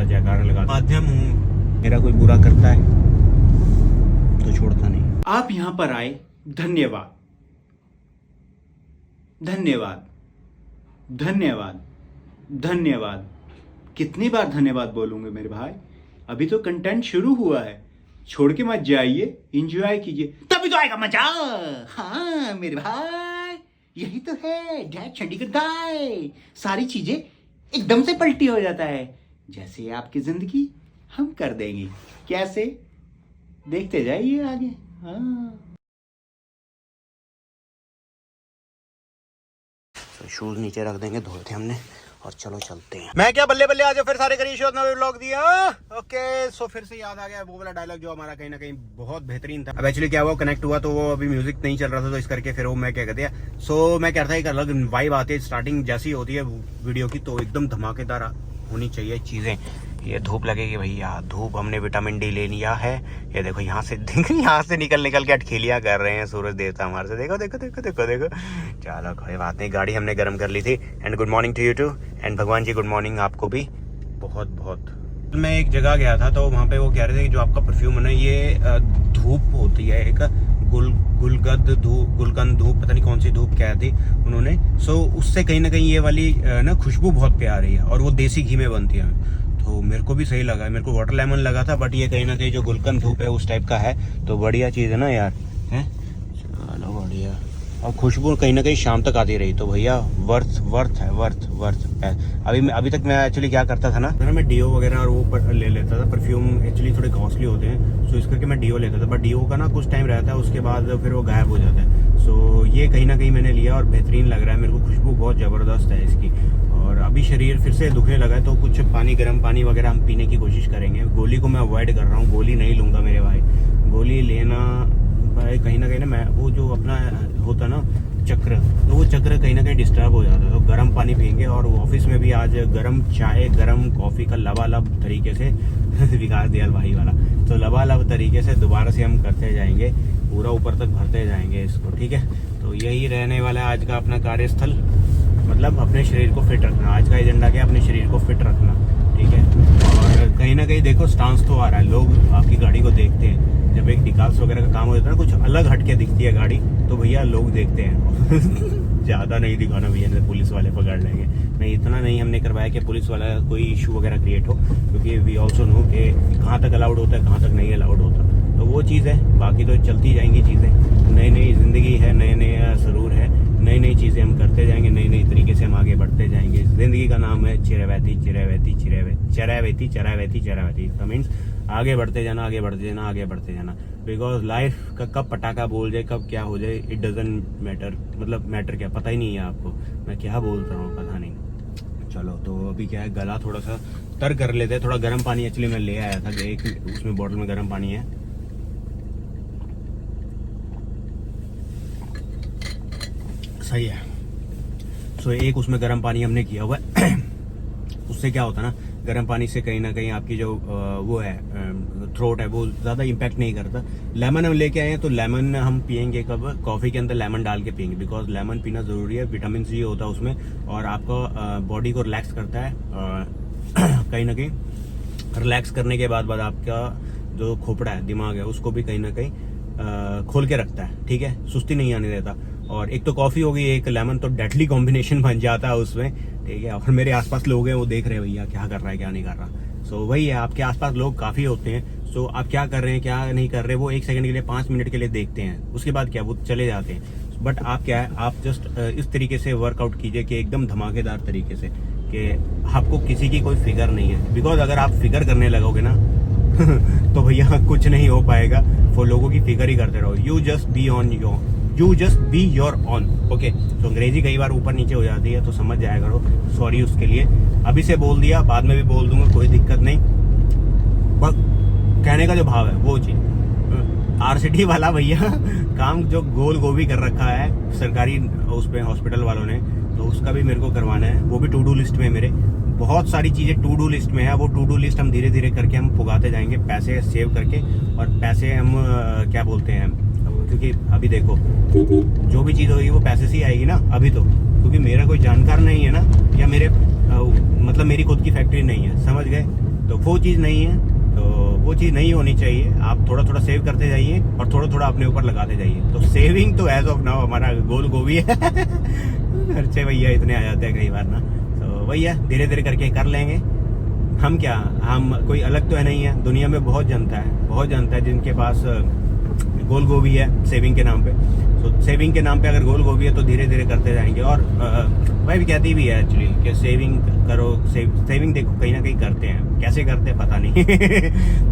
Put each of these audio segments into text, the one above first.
लगाता, जयकारा लगाता। माध्यम हूँ, मेरा कोई बुरा करता है तो छोड़ता नहीं। आप यहां पर आए, धन्यवाद, धन्यवाद, धन्यवाद, धन्यवाद। कितनी बार धन्यवाद बोलूंगे मेरे भाई? अभी तो कंटेंट शुरू हुआ है, छोड़ के मत जाइए, एंजॉय कीजिए, तभी तो आएगा मजा। हाँ मेरे भाई, यही तो है डैड चंडीगढ़ गाय। सारी चीजें एकदम से पलटी हो जाता है, जैसे आपकी जिंदगी हम कर देंगे। कैसे? देखते जाइए आगे। हाँ। तो शूज नीचे रख देंगे, धोए थे हमने, और चलो चलते हैं। मैं क्या बल्ले बल्ले आज फिर सारे करीब शो नवे व्लॉग दिया। ओके, सो फिर से याद आ गया वो वाला डायलॉग जो हमारा कहीं ना कहीं बहुत बेहतरीन था। अब एक्चुअली क्या हुआ, कनेक्ट हुआ तो वो अभी म्यूजिक नहीं चल रहा था, तो इस करके फिर वो मैं क्या कहते हैं, सो मैं कह रहा था एक अलग वाइब आती है स्टार्टिंग जैसी होती है वीडियो की, तो एकदम धमाकेदार होनी चाहिए चीजें। ये धूप लगेगी भैया, धूप, हमने विटामिन डी ले लिया है। ये देखो यहाँ से यहाँ से निकल के अटखेलियाँ कर रहे हैं सूरज देवता हमारे से। देखो देखो देखो देखो देखो। चलो कोई बात नहीं, गाड़ी हमने गर्म कर ली थी। And good morning to you too, and भगवान जी गुड मॉर्निंग आपको भी बहुत बहुत। मैं एक जगह गया था तो वहाँ पे वो कह रहे थे कि जो आपका परफ्यूम है ना, ये धूप होती है, एक गुलगंध धूप, पता नहीं कौन सी धूप क्या थी उन्होंने। सो उससे कहीं ना कहीं ये वाली ना खुशबू बहुत प्यारी है, और वो देसी घी में बनती है। तो मेरे को भी सही लगा, मेरे को वाटर लेमन लगा था, बट ये कहीं ना कहीं जो गुलकंद धूप है उस टाइप का है, तो बढ़िया चीज़ है ना यार, है। चलो बढ़िया, और खुशबू कहीं ना कहीं शाम तक आती रही, तो भैया वर्थ है। अभी तक मैं एक्चुअली क्या करता था ना, मैं डीओ वगैरह और वो ले लेता था। परफ्यूम एक्चुअली थोड़े कॉस्टली होते हैं, सो इस करके मैं डीओ लेता था, बट डीओ का ना कुछ टाइम रहता है, उसके बाद फिर वो गायब हो जाता है। सो ये कहीं ना कहीं मैंने लिया और बेहतरीन लग रहा है, मेरे को खुशबू बहुत ज़बरदस्त है इसकी। और अभी शरीर फिर से दुखने लगा है, तो कुछ पानी, गर्म पानी वगैरह हम पीने की कोशिश करेंगे। गोली को मैं अवॉइड कर रहा हूँ, गोली नहीं लूँगा मेरे भाई। गोली लेना भाई कहीं ना मैं वो जो अपना होता ना चक्र, तो वो चक्र कहीं ना कहीं डिस्टर्ब हो जाता है। तो गर्म पानी पियेंगे, और ऑफिस में भी आज गर्म चाय, गर्म कॉफ़ी का लबालब तरीके से विकास दयाल भाई वाला, तो लबालब तरीके से दोबारा से हम करते जाएंगे, पूरा ऊपर तक भरते जाएंगे इसको, ठीक है। तो यही रहने वाला है आज का अपना कार्यस्थल, मतलब अपने शरीर को फिट रखना। आज का एजेंडा क्या है, अपने शरीर को फिट रखना, ठीक है। और कहीं ना कहीं देखो स्टांस तो आ रहा है, लोग आपकी गाड़ी को देखते हैं। जब एक डिकाल्स वगैरह का काम हो जाता है ना, कुछ अलग हटके दिखती है गाड़ी, तो भैया लोग देखते हैं। ज़्यादा नहीं दिखाना भैया, नहीं पुलिस वाले पकड़ लेंगे। नहीं, इतना नहीं हमने करवाया कि पुलिस वाला कोई इशू वगैरह क्रिएट हो, क्योंकि वी ऑल्सो नो कि कहाँ तक अलाउड होता है, कहाँ तक नहीं अलाउड होता, तो वो चीज़ है। बाकी तो चलती जाएंगी चीज़ें, नई नई ज़िंदगी है, नए नए सरूर है, नई नई चीज़ें हम करते जाएंगे, नई नई तरीके से हम आगे बढ़ते जाएंगे। ज़िंदगी का नाम है चिरवैती चिरवैती चिरवैती चिरवैती चिरवैती चिरवैती। तो मीन्स आगे बढ़ते जाना, आगे बढ़ते जाना, आगे बढ़ते जाना। बिकॉज लाइफ का कब पटाखा बोल जाए, कब क्या हो जाए, इट डजंट मैटर। मतलब मैटर क्या, पता ही नहीं है आपको मैं क्या बोलता हूँ, पता नहीं। चलो, तो अभी क्या है, गला थोड़ा सा तर कर लेते हैं। थोड़ा गर्म पानी एक्चुअली मैं ले आया था, एक उसमें बॉटल में गर्म पानी है। सही है। सो एक उसमें गर्म पानी हमने किया हुआ है। उससे क्या होता है ना, गर्म पानी से कहीं ना कहीं आपकी जो वो है थ्रोट है, वो ज़्यादा इम्पैक्ट नहीं करता। लेमन हम लेके आए हैं, तो लेमन हम पियेंगे कब, कॉफ़ी के अंदर लेमन डाल के पियेंगे, बिकॉज लेमन पीना ज़रूरी है। विटामिन सी होता है उसमें, और आपका बॉडी को रिलैक्स करता है। कहीं ना कहीं रिलैक्स करने के बाद आपका जो खोपड़ा है, दिमाग है, उसको भी कहीं ना कहीं खोल के रखता है, ठीक है, सुस्ती नहीं आने देता। और एक तो कॉफ़ी हो गई, एक लेमन, तो डेडली कॉम्बिनेशन बन जाता है उसमें, ठीक है। और मेरे आसपास लोग हैं, वो देख रहे हैं भैया क्या कर रहा है क्या नहीं कर रहा। सो वही है, आपके आसपास लोग काफ़ी होते हैं। सो आप क्या कर रहे हैं क्या नहीं कर रहे, वो 1 सेकंड के लिए, 5 मिनट के लिए देखते हैं, उसके बाद क्या वो चले जाते हैं। बट आप क्या है, आप जस्ट इस तरीके से वर्कआउट कीजिए कि एकदम धमाकेदार तरीके से, कि आपको किसी की कोई फिगर नहीं है। बिकॉज अगर आप फिगर करने लगोगे ना तो भैया कुछ नहीं हो पाएगा, वो लोगों की फिगर ही करते रहो। You just be your on, okay. तो अंग्रेजी कई बार ऊपर नीचे हो जाती है, तो समझ जाया करो, सॉरी उसके लिए। अभी से बोल दिया, बाद में भी बोल दूंगा, कोई दिक्कत नहीं। बस कहने का जो भाव है वो चीज। आरसीटी वाला भैया काम जो गोल गोभी कर रखा है सरकारी उस पे हॉस्पिटल वालों ने, तो उसका भी मेरे को करवाना है। वो भी टू डू लिस्ट में, मेरे बहुत सारी चीज़ें टू डू लिस्ट में है। वो टू डू लिस्ट हम धीरे धीरे करके हम पुगाते जाएंगे, पैसे सेव करके। और पैसे हम क्या बोलते हैं, क्योंकि अभी देखो जो भी चीज़ होगी वो पैसे से ही आएगी ना अभी तो, क्योंकि मेरा कोई जानकार नहीं है ना, या मेरे मतलब मेरी खुद की फैक्ट्री नहीं है, समझ गए। तो वो चीज़ नहीं है, तो वो चीज़ नहीं होनी चाहिए। आप थोड़ा थोड़ा सेव करते जाइए और थोड़ा थोड़ा अपने ऊपर लगाते जाइए। तो सेविंग तो एज ऑफ नाउ हमारा गोल गोभी है। खर्चे भैया इतने आ जाते हैं कई बार ना, तो भैया धीरे धीरे करके कर लेंगे। हम क्या, हम कोई अलग तो है नहीं है, दुनिया में बहुत जनता है जिनके पास गोल गोभी है सेविंग के नाम पे। तो सेविंग के नाम पे अगर गोल गोभी है तो धीरे धीरे करते जाएंगे। और भाई भी कहती भी है एक्चुअली कि सेविंग करो, सेविंग देखो कहीं ना कहीं करते हैं, कैसे करते हैं पता नहीं।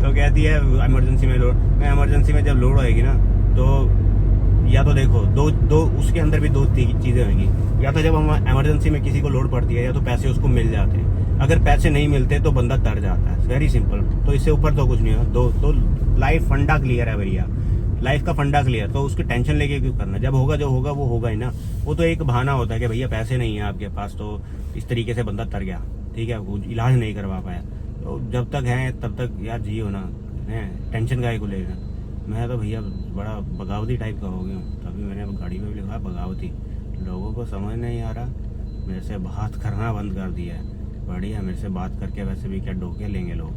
तो कहती है इमरजेंसी में लोड, मैं इमरजेंसी में जब लोड होएगी ना तो या तो देखो दो उसके अंदर भी दो चीज़ें होंगी। या तो जब हम इमरजेंसी में किसी को लोड पड़ती है या तो पैसे उसको मिल जाते हैं, अगर पैसे नहीं मिलते तो बंदा तर जाता है, वेरी सिंपल। तो इससे ऊपर तो कुछ नहीं है। तो लाइफ फंडा क्लियर है भैया, लाइफ का फंडा क्लियर। तो उसकी टेंशन लेके क्यों करना, जब होगा जो होगा वो होगा ही ना। वो तो एक बहाना होता है कि भैया पैसे नहीं है आपके पास, तो इस तरीके से बंदा तर गया, ठीक है, वो इलाज नहीं करवा पाया। तो जब तक है तब तक यार जियो ना, है टेंशन काहे को लेगा। मैं तो भैया बड़ा बगावती टाइप का हो गया हूँ, तभी मैंने गाड़ी में भी लिखा बगावती। लोगों को समझ नहीं आ रहा, मेरे से बात करना बंद कर दिया है। बढ़िया, मेरे से बात करके वैसे भी क्या डोके लेंगे लोग।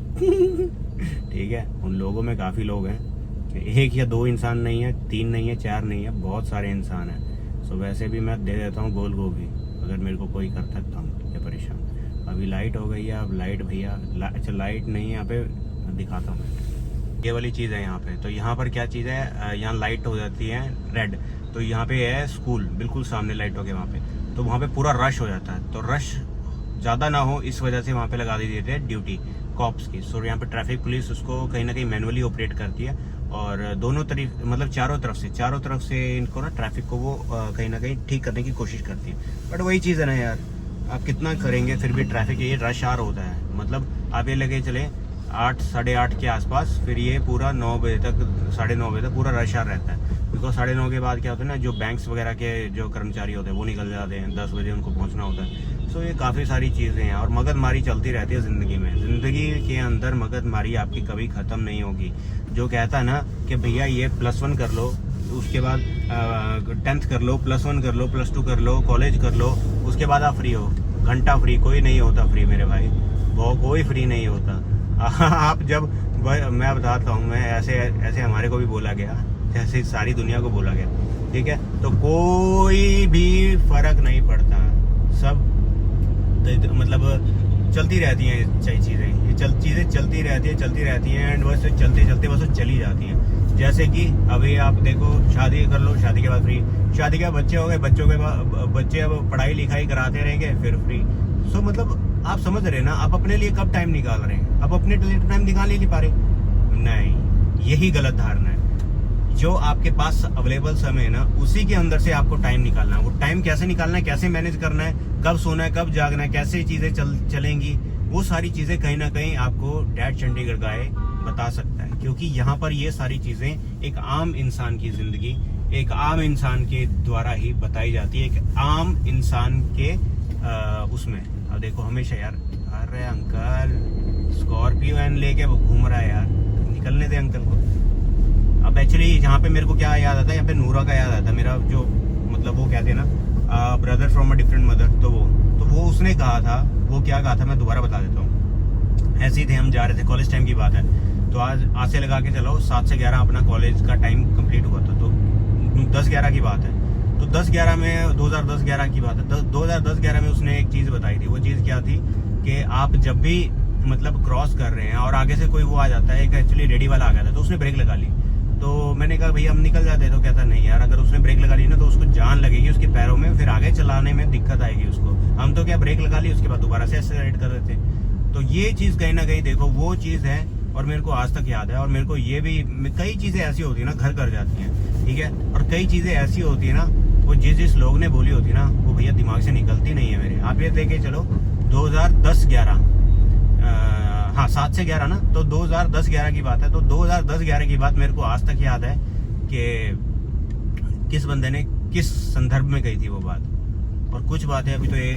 ठीक है, उन लोगों में काफ़ी लोग हैं, एक या दो इंसान नहीं है, 3 नहीं है, 4 नहीं है, बहुत सारे इंसान हैं। सो वैसे भी मैं दे देता हूँ गोल गोभी, अगर मेरे को कोई करता तंग या परेशान। अभी लाइट हो गई है, अब लाइट भैया अच्छा लाइट नहीं है यहाँ पे, दिखाता हूँ मैं। ये वाली चीज़ है यहाँ पे। तो यहाँ पर क्या चीज़ है, यहाँ लाइट हो जाती है रेड, तो यहाँ पे है स्कूल, बिल्कुल सामने लाइट हो गई वहाँ पे, तो वहाँ पे पूरा रश हो जाता है। तो रश ज़्यादा ना हो इस वजह से वहाँ पे लगा दी जाती है ड्यूटी कॉप्स की। सो यहाँ पे ट्रैफिक पुलिस उसको कहीं ना कहीं मैनुअली ऑपरेट करती है, और दोनों तरफ मतलब चारों तरफ से इनको ना ट्रैफिक को वो कहीं ना कहीं ठीक करने की कोशिश करती है। बट वही चीज़ है ना यार, आप कितना करेंगे फिर भी ट्रैफिक, ये रश आवर होता है। मतलब आप ये लगे चले 8 साढ़े 8 के आसपास, फिर ये पूरा 9 बजे तक, 9:30 बजे तक पूरा रश आवर रहता है। बिकॉज 9:30 के बाद क्या होता है ना, जो बैंक्स वगैरह के जो कर्मचारी होते हैं वो निकल जाते हैं, 10 बजे उनको पहुंचना होता है। सो ये काफ़ी सारी चीज़ें हैं, और मगजमारी चलती रहती है ज़िंदगी में। ज़िंदगी के अंदर मगजमारी आपकी कभी ख़त्म नहीं होगी। जो कहता है ना कि भैया ये +1 कर लो, उसके बाद 10th कर लो, +1 कर लो, +2 कर लो, कॉलेज कर लो, उसके बाद आप फ्री हो। घंटा फ्री कोई नहीं होता फ्री मेरे भाई, वो कोई फ्री नहीं होता। आप जब, मैं बताता हूँ, मैं ऐसे हमारे को भी बोला गया, जैसे सारी दुनिया को बोला गया, ठीक है। तो कोई भी फर्क नहीं पड़ता, सब मतलब चलती रहती हैं चीज़ें, ये चीज़ें चलती रहती हैं एंड बस चलते बस चली जाती हैं। जैसे कि अभी आप देखो, शादी कर लो, शादी के बाद फ्री, शादी के बाद बच्चे हो गए, बच्चों के बाद बच्चे अब पढ़ाई लिखाई कराते रहेंगे, फिर फ्री। सो मतलब आप समझ रहे हैं ना, आप अपने लिए कब टाइम निकाल रहे हैं, आप अपने लिए टाइम निकाल ही नहीं पा रहे। नहीं, यही गलत धारणा है। जो आपके पास अवेलेबल समय है ना, उसी के अंदर से आपको टाइम निकालना है। वो टाइम कैसे निकालना है, कैसे मैनेज करना है, कब सोना है, कब जागना है, कैसे चीजें चलेंगी, वो सारी चीजें कहीं ना कहीं आपको डैड चंडीगढ़ गाए बता सकता है। क्योंकि यहाँ पर ये सारी चीजें एक आम इंसान की जिंदगी, एक आम इंसान के द्वारा ही बताई जाती है, एक आम इंसान के उसमें। अब देखो हमेशा यार, अरे अंकल स्कॉर्पियो एन लेके घूम रहा है यार, निकलने दे अंकल को। अब एक्चुअली यहाँ पे मेरे को क्या याद आता है, यहाँ पे नूरा का याद आता है, मेरा जो मतलब वो कहते हैं ना brother from a different mother, तो वो उसने कहा था, वो क्या कहा था मैं दोबारा बता देता हूँ। ऐसे ही थे, हम जा रहे थे, कॉलेज टाइम की बात है। तो आज से लगा के चलो 7 से 11 अपना कॉलेज का टाइम कंप्लीट हुआ था, तो 10-11 की बात है। तो 10-11 में 2010-11 की बात है, 2010-11 में उसने एक चीज़ बताई थी। वो चीज़ क्या थी कि आप जब भी मतलब क्रॉस कर रहे हैं और आगे से कोई वो आ जाता है, एक एक्चुअली रेडी वाला आ गया था, तो उसने ब्रेक लगा ली। तो मैंने कहा भैया हम निकल जाते, तो कहता नहीं यार, अगर उसने ब्रेक लगा ली ना तो उसको जान लगेगी उसके पैरों में, फिर आगे चलाने में दिक्कत आएगी उसको। हम तो क्या ब्रेक लगा ली, उसके बाद दोबारा से एक्सेलरेट कर रहे थे। तो ये चीज़ कहीं ना कहीं देखो वो चीज़ है, और मेरे को आज तक याद है। और मेरे को ये भी कई चीज़ें ऐसी होती है ना, घर कर जाती हैं, ठीक है। और कई चीज़ें ऐसी होती है ना, वो जिस लोग ने बोली होती है ना, वो भैया दिमाग से निकलती नहीं है मेरे। आप ये देखे चलो 2010-11, हाँ 7 से 11 ना, तो 2010-11 की बात है। तो 2010-11 की बात मेरे को आज तक याद है कि किस बंदे ने किस संदर्भ में कही थी वो बात। और कुछ बातें अभी तो ये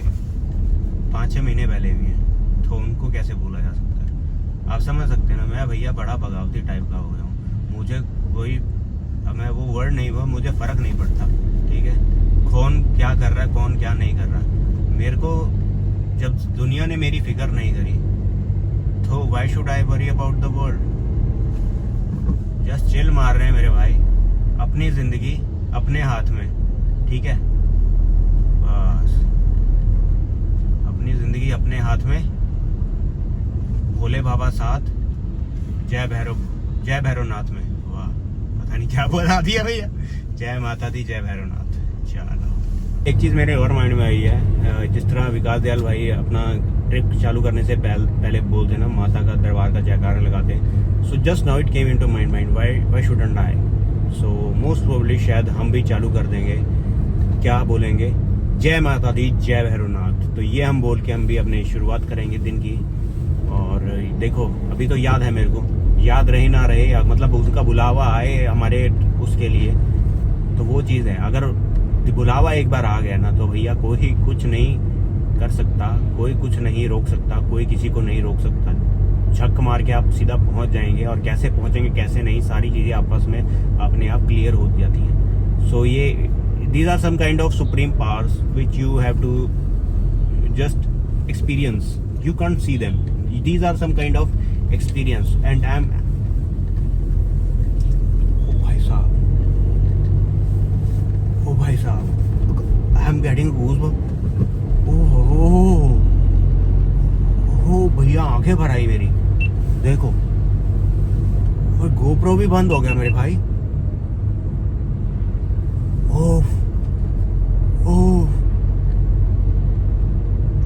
5-6 महीने पहले हुई हैं, तो उनको कैसे भूला जा सकता है। आप समझ सकते हैं ना, मैं भैया बड़ा बगावती टाइप का हो गया हूँ। मुझे कोई, मैं वो वर्ड नहीं हुआ, मुझे फर्क नहीं पड़ता, ठीक है, कौन क्या कर रहा है, कौन क्या नहीं कर रहा। मेरे को जब दुनिया ने मेरी फिक्र नहीं करी तो why should I worry about the world. Just chill मार रहे हैं मेरे भाई, अपनी जिंदगी अपने हाथ में, ठीक है, बस अपनी जिंदगी अपने हाथ में, भोले बाबा साथ, जय भैरवनाथ में। वाह, पता नहीं क्या बोला दिया भैया। जय माता दी, जय भैरवनाथ। चलो, एक चीज़ मेरे और माइंड में आई है, जिस तरह विकास दयाल भाई अपना ट्रिप चालू करने से पहले बोलते ना माता का दरबार का जयकारा लगाते, so just now it came into my mind, why shouldn't I. So most probably शायद हम भी चालू कर देंगे, क्या बोलेंगे, जय माता दी, जय भैरवनाथ। तो ये हम बोल के हम भी अपनी शुरुआत करेंगे दिन की। और देखो, अभी तो याद है मेरे को, याद रहे ना रहे, या मतलब उसका बुलावा आए हमारे उसके लिए, तो वो चीज़ है। अगर बुलावा एक बार आ गया ना तो भैया कोई कुछ नहीं कर सकता, कोई कुछ नहीं रोक सकता, कोई किसी को नहीं रोक सकता। झक मार के आप सीधा पहुंच जाएंगे, और कैसे पहुंचेंगे कैसे नहीं, सारी चीज़ें आपस में अपने आप क्लियर हो जाती हैं। सो ये these are some kind of supreme powers which you have to just experience. You can't see them. These are some kind of experience, and oh bhai sahab, I am getting goosebumps. oh भैया आंखें भर आई मेरी, देखो, और GoPro भी बंद हो गया मेरे भाई।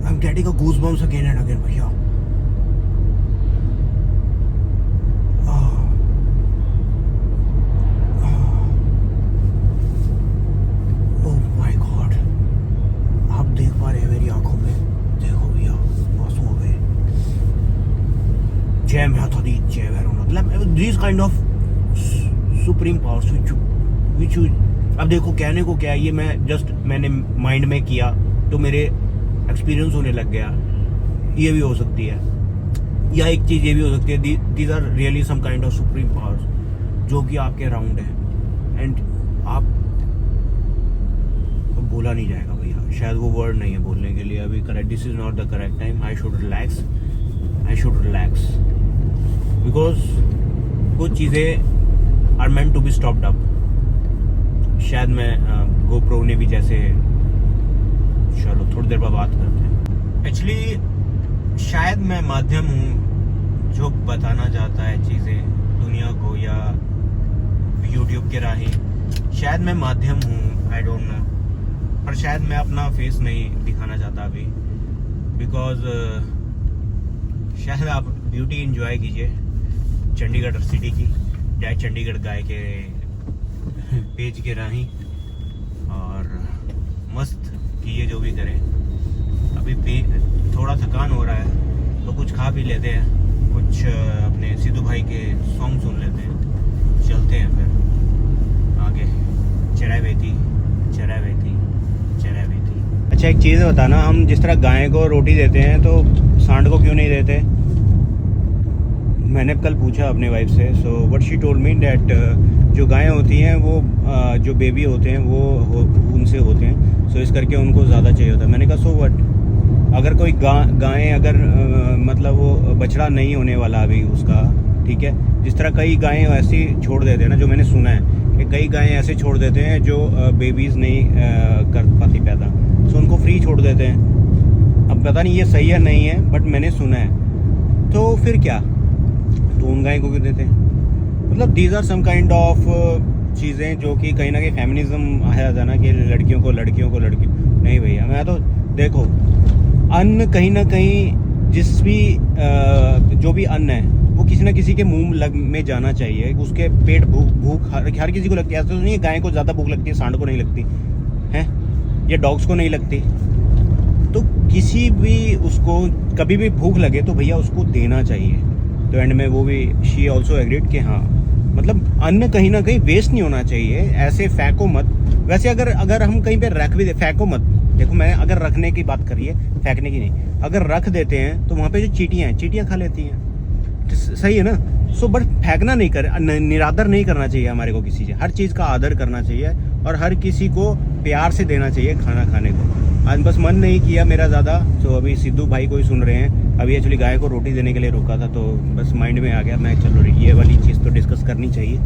I'm getting a goosebumps again and again, भैया। Oh my God, आप देख पा रहे हैं मेरी आंखों में, देखो भैया, आंसू हो गए। जय माता दी, जय भैरवनाथ। मतलब these kind of supreme powers which you अब देखो, कहने को क्या है, ये मैंने माइंड में किया तो मेरे एक्सपीरियंस होने लग गया, ये भी हो सकती है। या एक चीज़ ये भी हो सकती है, these are really some kind of supreme powers जो कि आपके अराउंड है, एंड आप बोला नहीं जाएगा भैया, शायद वो वर्ड नहीं है बोलने के लिए अभी correct. This is not the correct time. I should relax because कुछ चीज़ें are meant to be stopped up. शायद मैं गोप्रो ने भी जैसे, चलो थोड़ी देर बाद बात करते हैं। एक्चुअली शायद मैं माध्यम हूँ जो बताना चाहता है चीज़ें दुनिया को, या यूट्यूब के राही शायद मैं माध्यम हूँ, आई डोंट नो, पर शायद मैं अपना फेस नहीं दिखाना चाहता अभी, बिकॉज शायद आप ब्यूटी एंजॉय कीजिए चंडीगढ़ सिटी की, जय चंडीगढ़ गाय के पेज के राही, और मस्त कीजिए जो भी करें। अभी थोड़ा थकान हो रहा है तो कुछ खा भी लेते हैं, कुछ अपने सिद्धू भाई के सॉन्ग सुन लेते हैं, चलते हैं फिर आगे। चराई बेती। अच्छा, एक चीज़ बताना, हम जिस तरह गाय को रोटी देते हैं तो सांड को क्यों नहीं देते? मैंने कल पूछा अपने वाइफ से, so what she told me that जो गायें होती हैं वो जो बेबी होते हैं वो उनसे होते हैं, सो इस करके उनको ज़्यादा चाहिए होता है। मैंने कहा सो व्हाट, अगर कोई गायें अगर मतलब वो बछड़ा नहीं होने वाला अभी उसका, ठीक है, जिस तरह कई गायें ऐसी छोड़ देते हैं ना, जो मैंने सुना है कि कई गायें ऐसे छोड़ देते हैं जो बेबीज़ नहीं कर पाती पैदा, सो उनको फ्री छोड़ देते हैं। अब पता नहीं ये सही है नहीं है, बट मैंने सुना है। तो फिर क्या, तो उन गाय को क्यों देते हैं? मतलब these are some kind of चीज़ें जो कि कहीं ना कहीं फेमिनिज्म आया था ना, कि लड़कियों को नहीं भैया। मैं तो देखो, अन्न कहीं ना कहीं जो भी अन्न है वो किसी ना किसी के मुंह में जाना चाहिए। उसके पेट भूख हर किसी को लगती है। ऐसा तो नहीं है गाय को ज़्यादा भूख लगती है, सांड को नहीं लगती है, या डॉग्स को नहीं लगती। तो किसी भी उसको कभी भी भूख लगे तो भैया उसको देना चाहिए। तो एंड में वो भी शी ऑल्सो एग्रीड कि हाँ, मतलब अन्न कहीं ना कहीं वेस्ट नहीं होना चाहिए, ऐसे फेंको मत। वैसे अगर हम कहीं पे रख भी दे, फेंको मत। देखो, मैं अगर रखने की बात करिए, फेंकने की नहीं, अगर रख देते हैं तो वहाँ पे जो चींटियाँ खा लेती हैं, सही है ना। सो बट फेंकना नहीं कर, निरादर नहीं करना चाहिए हमारे को किसी से। हर चीज़ का आदर करना चाहिए और हर किसी को प्यार से देना चाहिए खाना खाने को। आज बस मन नहीं किया मेरा ज़्यादा, तो अभी सिद्धू भाई को ही सुन रहे हैं। अभी एक्चुअली गाय को रोटी देने के लिए रुका था, तो बस माइंड में आ गया, मैं चलो ये वाली चीज़ तो डिस्कस करनी चाहिए।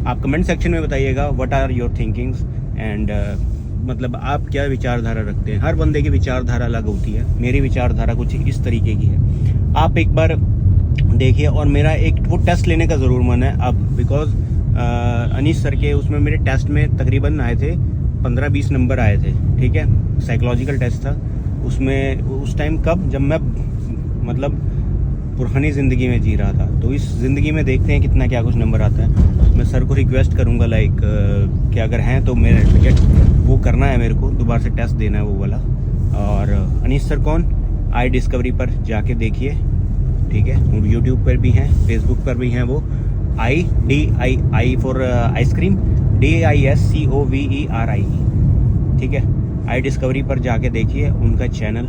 आप कमेंट सेक्शन में बताइएगा what are your thinkings and मतलब आप क्या विचारधारा रखते हैं। हर बंदे की विचारधारा अलग होती है, मेरी विचारधारा कुछ इस तरीके की है। आप एक बार देखिए, और मेरा एक वो टेस्ट लेने का ज़रूर मन है अब, बिकॉज अनीश सर के उसमें मेरे टेस्ट में तकरीबन आए थे 15-20 नंबर आए थे, ठीक है। साइकोलॉजिकल टेस्ट था उसमें, उस टाइम कब, जब मैं मतलब पुरानी ज़िंदगी में जी रहा था। तो इस ज़िंदगी में देखते हैं कितना क्या कुछ नंबर आता है। मैं सर को रिक्वेस्ट करूँगा लाइक कि अगर हैं तो मेरे टिकट वो करना है, मेरे को दोबारा से टेस्ट देना है वो वाला। और अनीश सर कौन, आई डिस्कवरी पर जाके देखिए, ठीक है। यूट्यूब पर भी हैं, फेसबुक पर भी हैं वो, आई फॉर आइसक्रीम, DISCOVERI, ठीक है। आई डिस्कवरी पर जाके देखिए उनका चैनल।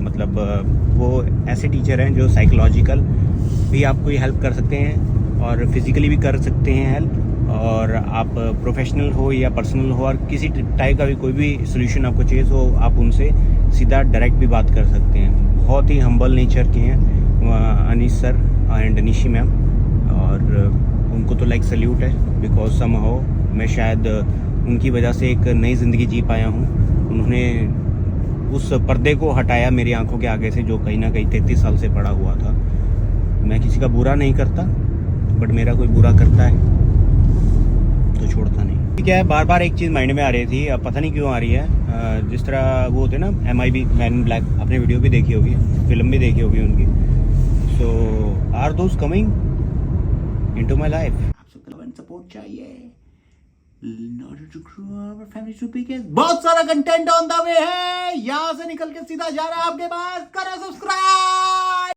मतलब वो ऐसे टीचर हैं जो साइकोलॉजिकल भी आपको हेल्प कर सकते हैं और फिजिकली भी कर सकते हैं हेल्प। और आप प्रोफेशनल हो या पर्सनल हो, और किसी टाइप का भी कोई भी सोल्यूशन आपको चाहिए तो आप उनसे सीधा डायरेक्ट भी बात कर सकते हैं। बहुत ही हम्बल नेचर के हैं Anish sir and Nishi ma'am, और उनको तो लाइक सल्यूट है, बिकॉज समहाउ मैं शायद उनकी वजह से एक नई ज़िंदगी जी पाया हूँ। उन्होंने उस पर्दे को हटाया मेरी आंखों के आगे से, जो कहीं ना कहीं 33 साल से पड़ा हुआ था। मैं किसी का बुरा नहीं करता, बट मेरा कोई बुरा करता है तो छोड़ता नहीं। क्या है, बार बार एक चीज़ माइंड में आ रही थी, अब पता नहीं क्यों आ रही है। जिस तरह वो होते ना MIB, मैन इन ब्लैक, आपने वीडियो भी देखी होगी, फिल्म भी देखी होगी उनकी। So are those coming into my life? आप सबका लव एंड सपोर्ट चाहिए in order to grow our family to biggest। बहुत सारा कंटेंट ऑन द वे है, यहाँ से निकल के सीधा जा रहा है आपके पास। करो सब्सक्राइब।